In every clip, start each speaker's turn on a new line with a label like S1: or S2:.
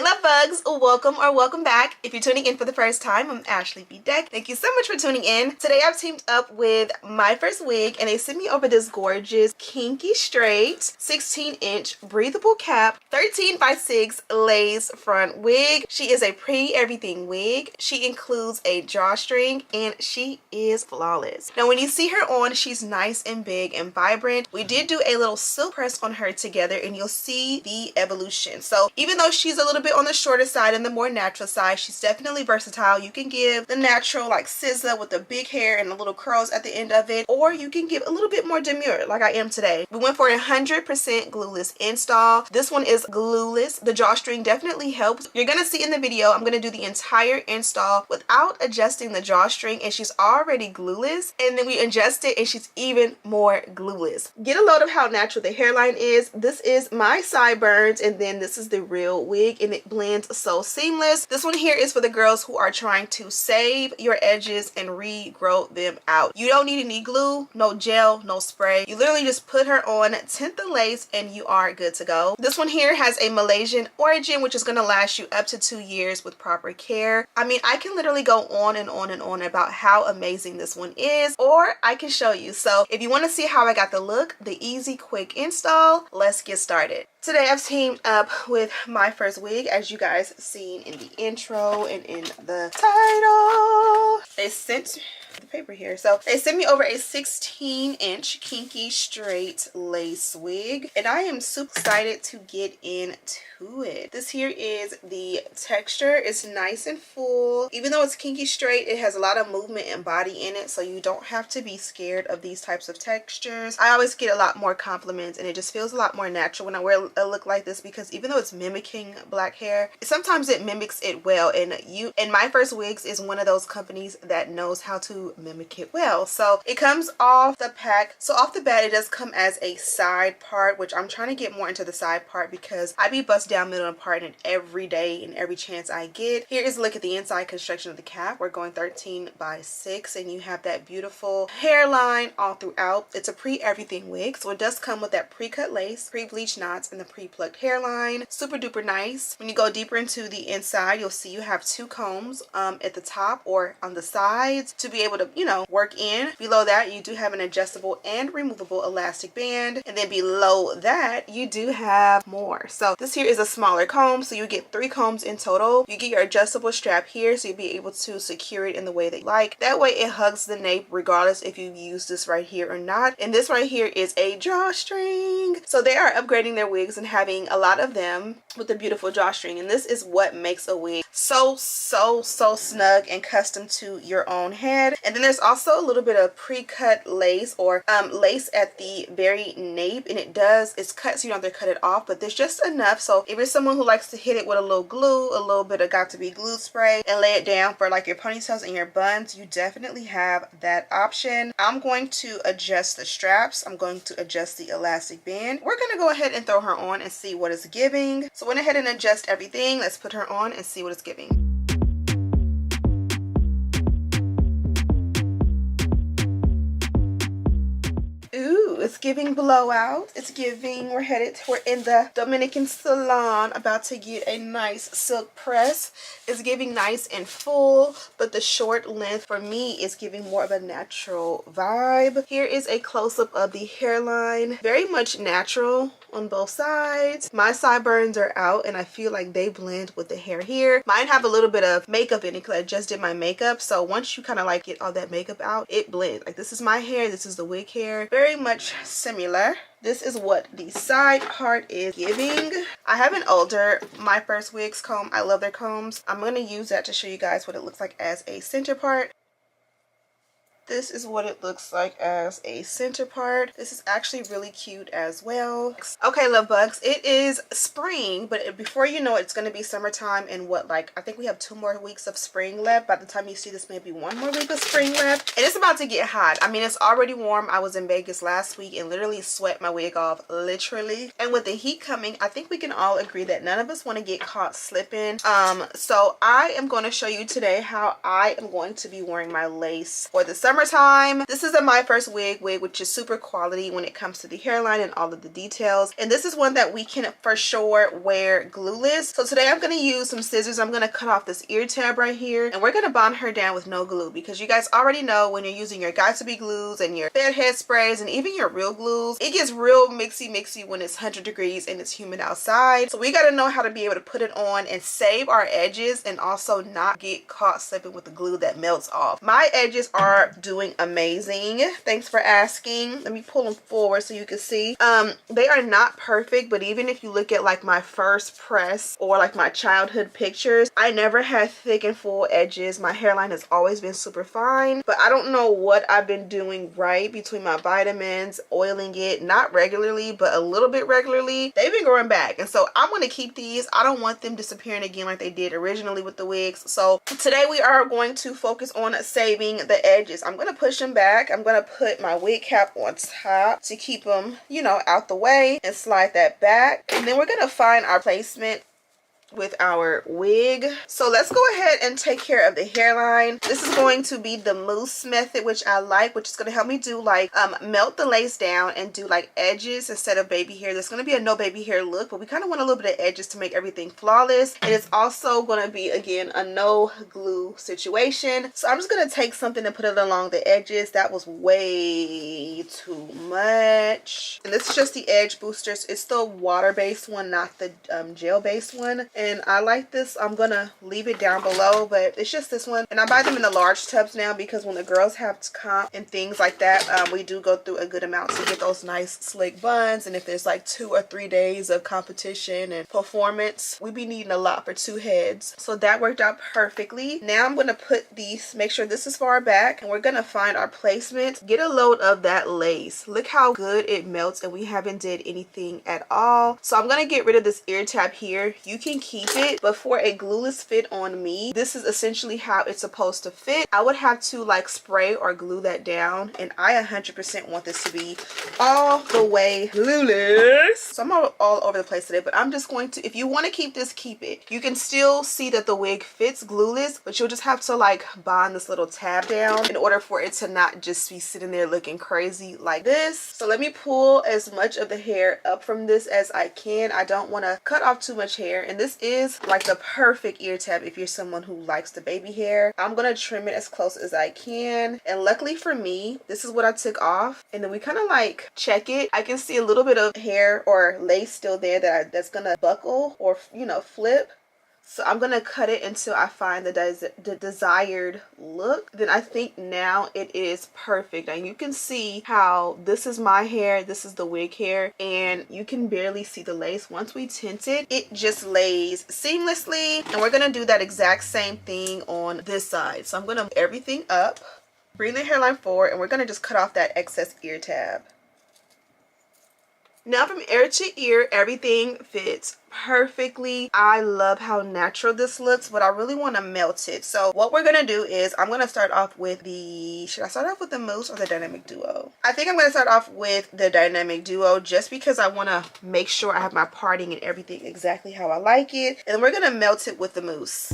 S1: love bugs, welcome or welcome back. If you're tuning in for the first time, I'm Ashley B. Deck. Thank you so much for tuning in. Today I've teamed up with Myfirstwig and they sent me over this gorgeous kinky straight 16-inch breathable cap 13x6 lace front wig. She is a pre-everything wig. She includes a drawstring and she is flawless. Now when you see her on, she's nice and big and vibrant. We did do a little silk press on her together and you'll see the evolution. So even though she's a little bit on the shorter side and the more natural side, she's definitely versatile. You can give the natural like SZA with the big hair and the little curls at the end of it, or you can give a little bit more demure like I am today. We went for a 100% glueless install. This one is glueless. The drawstring definitely helps. You're gonna see in the video I'm gonna do the entire install without adjusting the drawstring, and she's already glueless, and then we adjust it and she's even more glueless. Get a load of how natural the hairline is. This is my sideburns and then this is the real wig, and it blends so seamless. This one here is for the girls who are trying to save your edges and regrow them out. You don't need any glue, no gel, no spray. You literally just put her on, tint the lace, and you are good to go. This one here has a Malaysian origin, which is going to last you up to 2 years with proper care. I mean, I can literally go on and on and on about how amazing this one is, or I can show you. So if you want to see how I got the look, the easy quick install, let's get started. Today I've teamed up with Myfirstwig, as you guys seen in the intro and in the title. They sent the paper here. So they sent me over a 16-inch kinky straight lace wig, and I am super excited to get into it. This here is the texture. It's nice and full. Even though it's kinky straight, it has a lot of movement and body in it, so you don't have to be scared of these types of textures. I always get a lot more compliments and it just feels a lot more natural when I wear a look like this, because even though it's mimicking black hair, sometimes it mimics it well, and Myfirstwigs is one of those companies that knows how to mimic it well. So it comes off the pack. So off the bat it does come as a side part, which I'm trying to get more into the side part because I be bust down middle and parting every day and every chance I get. Here is a look at the inside construction of the cap. We're going 13x6 and you have that beautiful hairline all throughout. It's a pre-everything wig, so it does come with that pre-cut lace, pre-bleached knots, and the pre-plucked hairline. Super duper nice. When you go deeper into the inside, you'll see you have 2 combs at the top or on the sides to be able to, you know, work in. Below that you do have an adjustable and removable elastic band, and then below that you do have more. So this here is a smaller comb, so you get 3 combs in total. You get your adjustable strap here, so you'll be able to secure it in the way that you like. That way it hugs the nape regardless if you use this right here or not. And this right here is a drawstring. So they are upgrading their wigs and having a lot of them with the beautiful drawstring, and this is what makes a wig so snug and custom to your own head. And then there's also a little bit of pre-cut lace or lace at the very nape, and it's cut so you don't have to cut it off, but there's just enough. So if you're someone who likes to hit it with a little glue, a little bit of got to be glue spray, and lay it down for like your ponytails and your buns, you definitely have that option. I'm going to adjust the straps. I'm going to adjust the elastic band. We're going to go ahead and throw her on and see what it's giving. So went ahead and adjust everything. Let's put her on and see what it's giving. It's giving blowout. It's giving we're in the Dominican salon about to get a nice silk press. It's giving nice and full, but the short length for me is giving more of a natural vibe. Here is a close-up of the hairline. Very much natural on both sides. My sideburns are out and I feel like they blend with the hair here. Mine have a little bit of makeup in it because I just did my makeup, so once you kind of like get all that makeup out, it blends. Like this is my hair, this is the wig hair, very much similar. This is what the side part is giving. I have an older Myfirstwigs comb. I love their combs. I'm going to use that to show you guys what it looks like as a center part. This is what it looks like as a center part. This is actually really cute as well. Okay, love bugs, it is spring, but before you know it, it's going to be summertime in what, like, I think we have 2 more weeks of spring left. By the time you see this, maybe 1 more week of spring left, and it's about to get hot. I mean, it's already warm. I was in Vegas last week and literally sweat my wig off, literally. And with the heat coming, I think we can all agree that none of us want to get caught slipping. So I am going to show you today how I am going to be wearing my lace for the summer summertime. This is a Myfirstwig wig, which is super quality when it comes to the hairline and all of the details. And this is one that we can for sure wear glueless. So today I'm going to use some scissors. I'm going to cut off this ear tab right here, and we're going to bond her down with no glue, because you guys already know when you're using your got2b glues and your bedhead sprays and even your real glues, it gets real mixy when it's 100 degrees and it's humid outside. So we got to know how to be able to put it on and save our edges, and also not get caught slipping with the glue that melts off. My edges are doing amazing. Thanks for asking. Let me pull them forward so you can see. They are not perfect, but even if you look at like my first press or like my childhood pictures, I never had thick and full edges. My hairline has always been super fine, but I don't know what I've been doing right between my vitamins, oiling it, not regularly, but a little bit regularly. They've been growing back, and so I'm going to keep these. I don't want them disappearing again like they did originally with the wigs. So today we are going to focus on saving the edges. I'm going to push them back. I'm going to put my wig cap on top to keep them, you know, out the way, and slide that back. And then we're going to find our placement with our wig. So let's go ahead and take care of the hairline. This is going to be the mousse method, which I like, which is going to help me do like melt the lace down and do like edges instead of baby hair. There's going to be a no baby hair look, but we kind of want a little bit of edges to make everything flawless. And it's also going to be, again, a no glue situation. So I'm just going to take something and put it along the edges. That was way too much. And this is just the edge boosters. It's the water-based one, not the gel-based one. And I like this. I'm gonna leave it down below, but it's just this one. And I buy them in the large tubs now, because when the girls have comp and things like that, we do go through a good amount to get those nice slick buns. And if there's like 2 or 3 days of competition and performance, we be needing a lot for 2 heads. So that worked out perfectly. Now I'm gonna put these, make sure this is far back, and we're gonna find our placement. Get a load of that lace. Look how good it melts, and we haven't did anything at all. So I'm gonna get rid of this ear tab here. You can keep it, but for a glueless fit on me, this is essentially how it's supposed to fit. I would have to like spray or glue that down, and I 100% want this to be all the way glueless. So I'm all over the place today, but I'm just going to, if you want to keep this, keep it. You can still see that the wig fits glueless, but you'll just have to like bond this little tab down in order for it to not just be sitting there looking crazy like this. So let me pull as much of the hair up from this as I can. I don't want to cut off too much hair, and this is like the perfect ear tab if you're someone who likes the baby hair. I'm gonna trim it as close as I can, and luckily for me, this is what I took off. And then we kind of like check it. I can see a little bit of hair or lace still there that's gonna buckle or, you know, flip. So I'm going to cut it until I find the desired look. Then I think now it is perfect. And you can see how this is my hair, this is the wig hair, and you can barely see the lace. Once we tint it, it just lays seamlessly. And we're going to do that exact same thing on this side. So I'm going to move everything up, bring the hairline forward, and we're going to just cut off that excess ear tab. Now from ear to ear, everything fits perfectly. I love how natural this looks, but I really want to melt it. So what we're gonna do is I'm gonna start off with the, should I start off with the mousse or the dynamic duo? I think I'm gonna start off with the dynamic duo, just because I want to make sure I have my parting and everything exactly how I like it. And then we're gonna melt it with the mousse.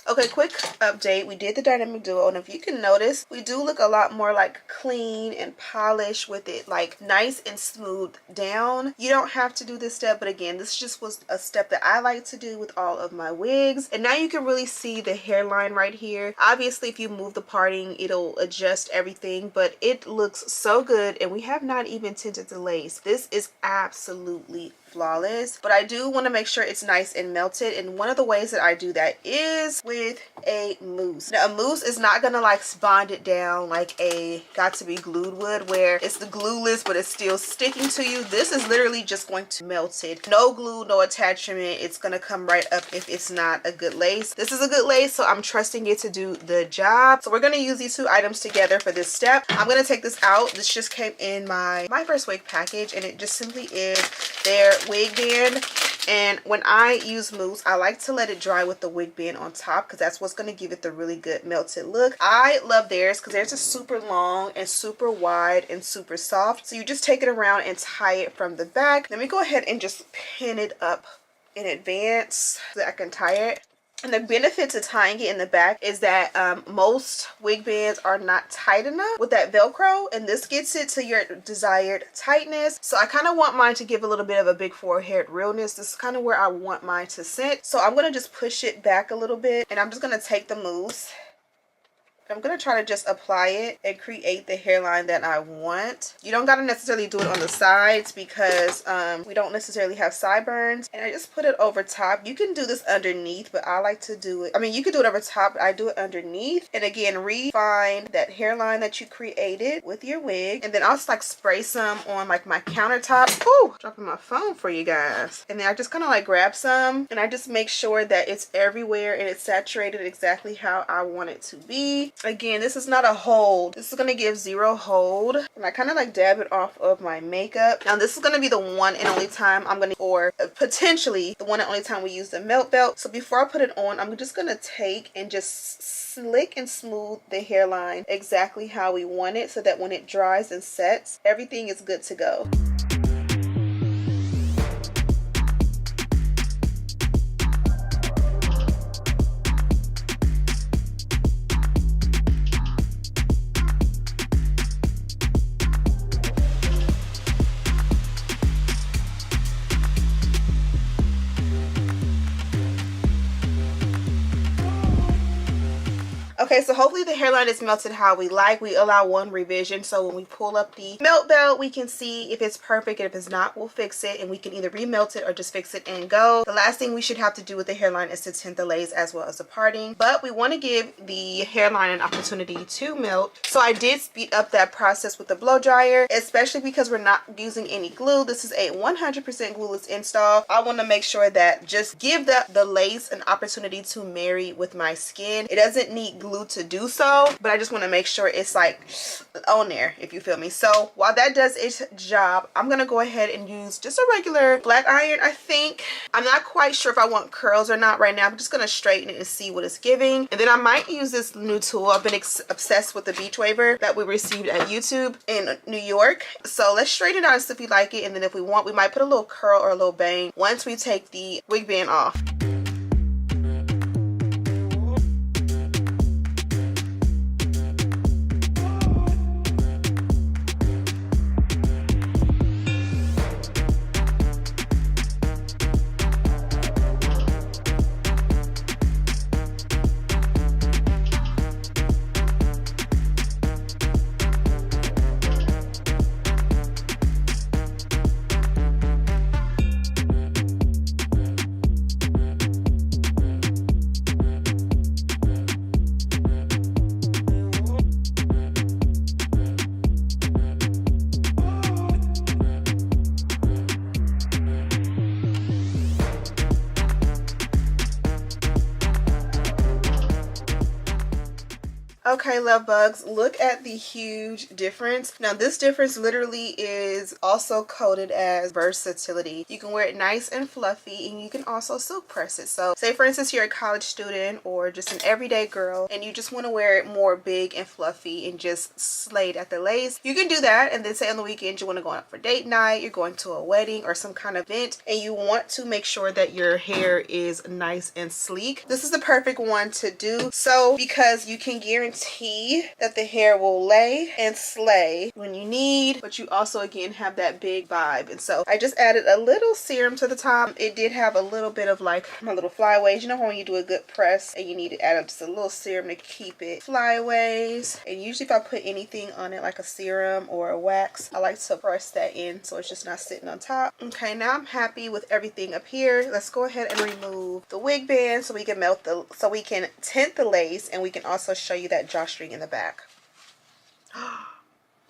S1: Okay, quick update. We did the dynamic duo, and if you can notice, we do look a lot more like clean and polished with it, like nice and smooth down. You don't have to do this step, but again, this just was a step that I like to do with all of my wigs. And now you can really see the hairline right here. Obviously, if you move the parting, it'll adjust everything, but it looks so good, and we have not even tinted the lace. This is absolutely flawless, but I do want to make sure it's nice and melted, and one of the ways that I do that is with a mousse. Now a mousse is not gonna like bond it down like a got to be glued would, where it's the glueless but it's still sticking to you. This is literally just going to melt it. No glue, no attachment. It's gonna come right up if it's not a good lace. This is a good lace, so I'm trusting it to do the job. So we're gonna use these two items together for this step. I'm gonna take this out. This just came in my Myfirstwig package, and it just simply is their wig band. And when I use mousse, I like to let it dry with the wig band on top, because that's what's going to give it the really good melted look. I love theirs because theirs is super long and super wide and super soft. So you just take it around and tie it from the back. Let me go ahead and just pin it up in advance so that I can tie it. And the benefit to tying it in the back is that most wig bands are not tight enough with that Velcro, and this gets it to your desired tightness. So I kind of want mine to give a little bit of a big forehead realness. This is kind of where I want mine to sit. So I'm going to just push it back a little bit, and I'm just going to take the mousse. I'm going to try to just apply it and create the hairline that I want. You don't got to necessarily do it on the sides because we don't necessarily have sideburns. And I just put it over top. You can do this underneath, but I like to do it. I mean, you can do it over top, but I do it underneath. And again, refine that hairline that you created with your wig. And then I'll just like spray some on like my countertop. Ooh, dropping my phone for you guys. And then I just kind of like grab some, and I just make sure that it's everywhere and it's saturated exactly how I want it to be. Again, this is not a hold. This is going to give zero hold. And I kind of like dab it off of my makeup. Now this is going to be the one and only time I'm going to, or potentially the one and only time we use the melt belt. So before I put it on, I'm just going to take and just slick and smooth the hairline exactly how we want it, so that when it dries and sets, everything is good to go. Okay, so hopefully the hairline is melted how we like. We allow one revision, so when we pull up the melt belt, we can see if it's perfect, and if it's not, we'll fix it, and we can either remelt it or just fix it and go. The last thing we should have to do with the hairline is to tint the lace as well as the parting, but we want to give the hairline an opportunity to melt. So I did speed up that process with the blow dryer, especially because we're not using any glue. This is a 100% glueless install. I want to make sure that just give the lace an opportunity to marry with my skin. It doesn't need glue to do so, but I just want to make sure it's like on there, if you feel me. So while that does its job, I'm gonna go ahead and use just a regular black iron. I think I'm not quite sure if I want curls or not right now. I'm just gonna straighten it and see what it's giving, and then I might use this new tool. I've been obsessed with the beach waver that we received at YouTube in New York. So let's straighten it out and see if we like it, and then if we want, we might put a little curl or a little bang once we take the wig band off. Okay, love bugs, look at the huge difference. Now this difference literally is also coded as versatility. You can wear it nice and fluffy, and you can also silk press it. So say for instance you're a college student or just an everyday girl and you just want to wear it more big and fluffy and just slayed at the lace, you can do that. And then say on the weekend you want to go out for date night, you're going to a wedding or some kind of event, and you want to make sure that your hair is nice and sleek, this is the perfect one to do. So because you can guarantee guarantee that the hair will lay and slay when you need, but you also again have that big vibe. And so I just added a little serum to the top. It did have a little bit of like my little flyaways. You know when you do a good press and you need to add just a little serum to keep it flyaways. And usually if I put anything on it like a serum or a wax, I like to press that in so it's just not sitting on top. Okay, now I'm happy with everything up here. Let's go ahead and remove the wig band so we can tint the lace, and we can also show you that drawstring in the back.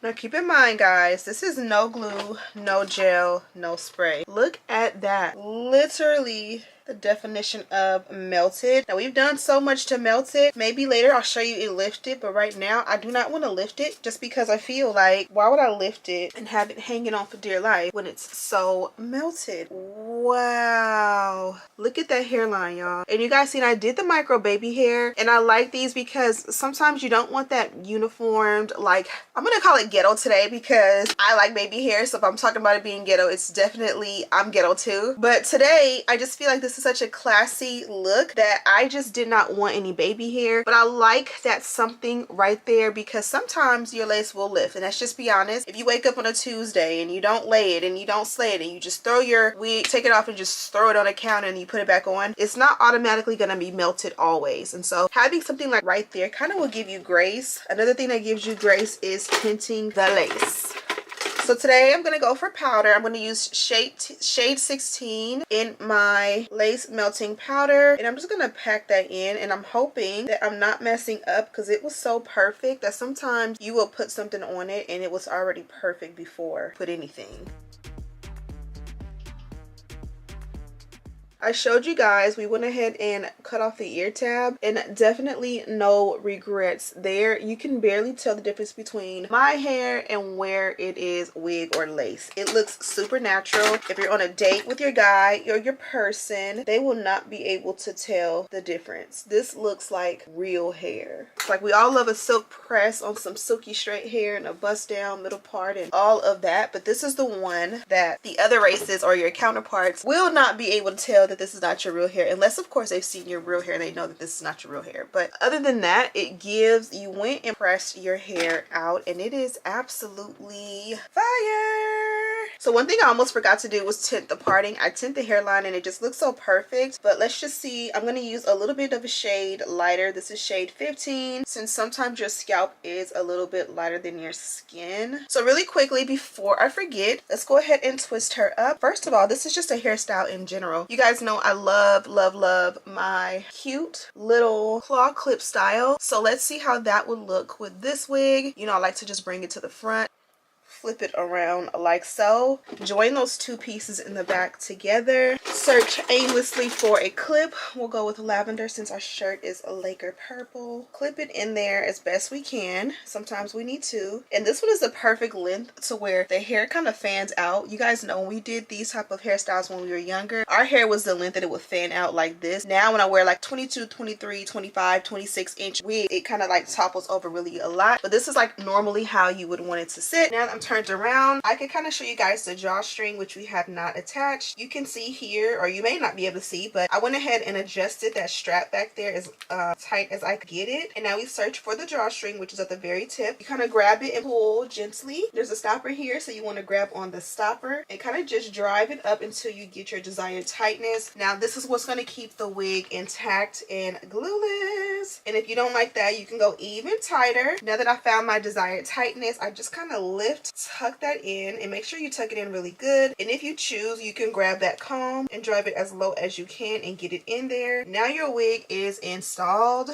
S1: Now keep in mind guys, this is no glue, no gel, no spray. Look at that. Literally the definition of melted. Now we've done so much to melt it. Maybe later I'll show you it lifted, but right now I do not want to lift it just because I feel like why would I lift it and have it hanging on for dear life when it's so melted. Wow, look at that hairline, y'all. And you guys seen I did the micro baby hair, and I like these because sometimes you don't want that uniformed, like I'm gonna call it ghetto today because I like baby hair. So if I'm talking about it being ghetto, it's definitely I'm ghetto too. But today I just feel like this is such a classy look that I just did not want any baby hair, but I like that something right there because sometimes your lace will lift. And let's just be honest, if you wake up on a Tuesday and you don't lay it and you don't slay it and you just throw your wig, take it off and just throw it on a counter and you put it back on, it's not automatically going to be melted always. And so having something like right there kind of will give you grace. Another thing that gives you grace is tinting the lace. So today I'm going to go for powder. I'm going to use shade 16 in my lace melting powder, and I'm just going to pack that in, and I'm hoping that I'm not messing up because it was so perfect that sometimes you will put something on it and it was already perfect before you put anything. I showed you guys, we went ahead and cut off the ear tab, and definitely no regrets there. You can barely tell the difference between my hair and where it is wig or lace. It looks super natural. If you're on a date with your guy or your person, they will not be able to tell the difference. This looks like real hair. It's like we all love a silk press on some silky straight hair and a bust down middle part and all of that, but this is the one that the other races or your counterparts will not be able to tell that this is not your real hair, unless of course they've seen your real hair and they know that this is not your real hair. But other than that, it gives, you went and pressed your hair out and it is absolutely fire. So one thing I almost forgot to do was tint the parting. I tint the hairline and it just looks so perfect. But let's just see, I'm going to use a little bit of a shade lighter. This is shade 15, since sometimes your scalp is a little bit lighter than your skin. So really quickly before I forget, let's go ahead and twist her up. First of all, this is just a hairstyle in general. You guys know I love my cute little claw clip style. So let's see how that would look with this wig. You know, I like to just bring it to the front, flip it around like so, join those two pieces in the back together, search aimlessly for a clip. We'll go with lavender since our shirt is a Laker purple. Clip it in there as best we can. Sometimes we need to. And this one is the perfect length to where the hair kind of fans out. You guys know when we did these type of hairstyles when we were younger, our hair was the length that it would fan out like this. Now when I wear like 22, 23, 25, 26 inch wig, it kind of like topples over really a lot. But this is like normally how you would want it to sit. Now that I'm turned around, I can kind of show you guys the drawstring, which we have not attached. You can see here, or you may not be able to see, but I went ahead and adjusted that strap back there as tight as I could get it. And now we search for the drawstring, which is at the very tip. You kind of grab it and pull gently. There's a stopper here, so you want to grab on the stopper and kind of just drive it up until you get your desired tightness. Now this is what's going to keep the wig intact and glueless. And if you don't like that, you can go even tighter. Now that I found my desired tightness, I just kind of lift, tuck that in, and make sure you tuck it in really good. And if you choose, you can grab that comb and drive it as low as you can and get it in there. Now your wig is installed.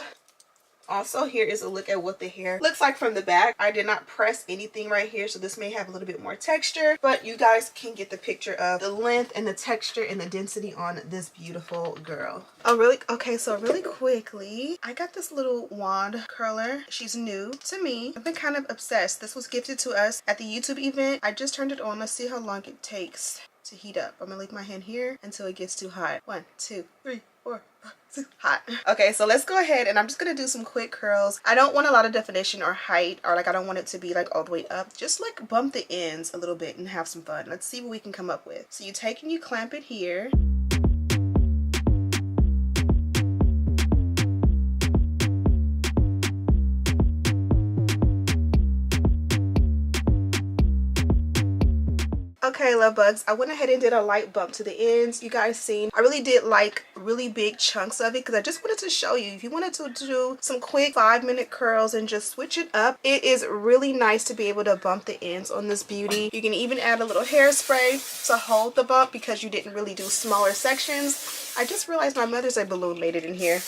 S1: Also, here is a look at what the hair looks like from the back. I did not press anything right here, so this may have a little bit more texture, but you guys can get the picture of the length and the texture and the density on this beautiful girl. Oh, really? Okay, so really quickly, I got this little wand curler. She's new to me. I've been kind of obsessed. This was gifted to us at the YouTube event. I just turned it on. Let's see how long it takes to heat up. I'm gonna leave my hand here until it gets too hot. 1, 2, 3, 4, 5, 6. Hot. Okay, so let's go ahead and I'm just gonna do some quick curls. I don't want a lot of definition or height, or like I don't want it to be like all the way up. Just like bump the ends a little bit and have some fun. Let's see what we can come up with. So you take and you clamp it here. Okay, love bugs, I went ahead and did a light bump to the ends. You guys seen I really did like really big chunks of it because I just wanted to show you if you wanted to do some quick 5-minute curls and just switch it up. It is really nice to be able to bump the ends on this beauty. You can even add a little hairspray to hold the bump because you didn't really do smaller sections. I just realized my Mother's Day balloon made it in here.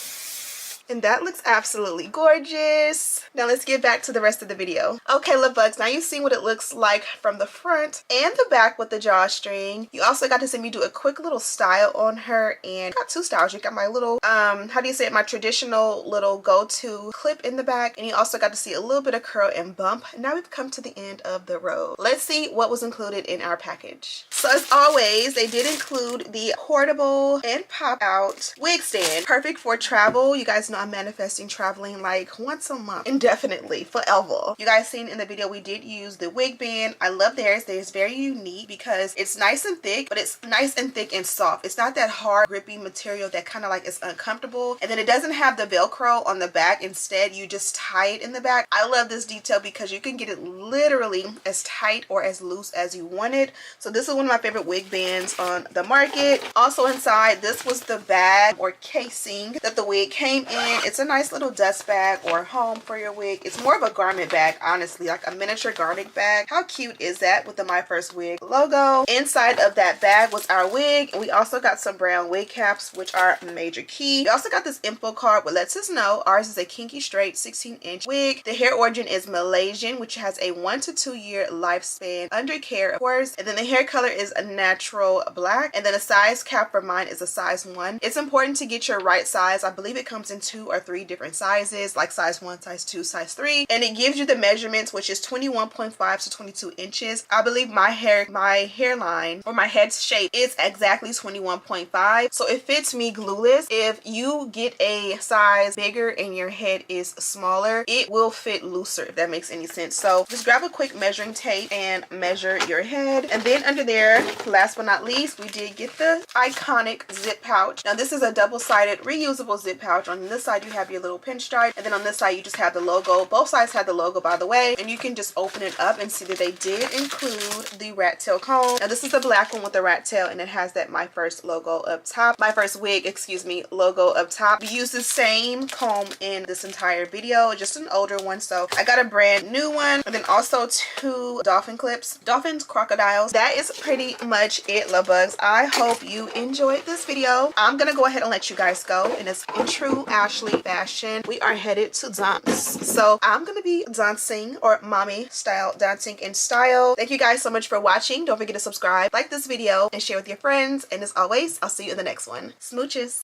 S1: And that looks absolutely gorgeous. Now let's get back to the rest of the video. Okay, love bugs, now you've seen what it looks like from the front and the back with the drawstring. You also got to see me do a quick little style on her, and got two styles. You got my little, how do you say it, my traditional little go-to clip in the back, and you also got to see a little bit of curl and bump. Now we've come to the end of the road. Let's see what was included in our package. So as always, they did include the portable and pop-out wig stand. Perfect for travel. You guys know I'm manifesting traveling like once a month, indefinitely, forever. You guys seen in the video we did use the wig band. I love theirs. Theirs very unique because it's nice and thick, but it's nice and thick and soft. It's not that hard grippy material that kind of like is uncomfortable. And then it doesn't have the Velcro on the back. Instead, you just tie it in the back. I love this detail because you can get it literally as tight or as loose as you want it. So this is one of my favorite wig bands on the market. Also inside, this was the bag or casing that the wig came in. It's a nice little dust bag or home for your wig. It's more of a garment bag, honestly, like a miniature garment bag. How cute is that with the Myfirstwig logo? Inside of that bag was our wig. We also got some brown wig caps, which are major key. We also got this info card which lets us know ours is a kinky straight 16-inch wig. The hair origin is Malaysian, which has a 1 to 2 year lifespan under care, of course. And then the hair color is a natural black. And then the size cap for mine is a size 1. It's important to get your right size. I believe it comes in 2 or 3 different sizes, like size 1, size 2, size 3, and it gives you the measurements, which is 21.5 to 22 inches. I believe my hairline or my head shape is exactly 21.5, so it fits me glueless. If you get a size bigger and your head is smaller, it will fit looser, if that makes any sense. So just grab a quick measuring tape and measure your head. And then under there, last but not least, we did get the iconic zip pouch. Now this is a double-sided reusable zip pouch. On this side you have your little pinstripe, and then on this side you just have the logo. Both sides have the logo, by the way, and you can just open it up and see that they did include the rat tail comb. Now this is the black one with the rat tail, and it has that Myfirst logo up top. Myfirstwig, excuse me, logo up top. We use the same comb in this entire video, just an older one, so I got a brand new one. And then also 2 dolphin clips, dolphins, crocodiles. That is pretty much it, love bugs. I hope you enjoyed this video. I'm gonna go ahead and let you guys go, and it's in true Ashley fashion, we are headed to dance. So I'm gonna be dancing, or mommy style dancing in style. Thank you guys so much for watching. Don't forget to subscribe, like this video, and share with your friends. And as always, I'll see you in the next one. Smooches.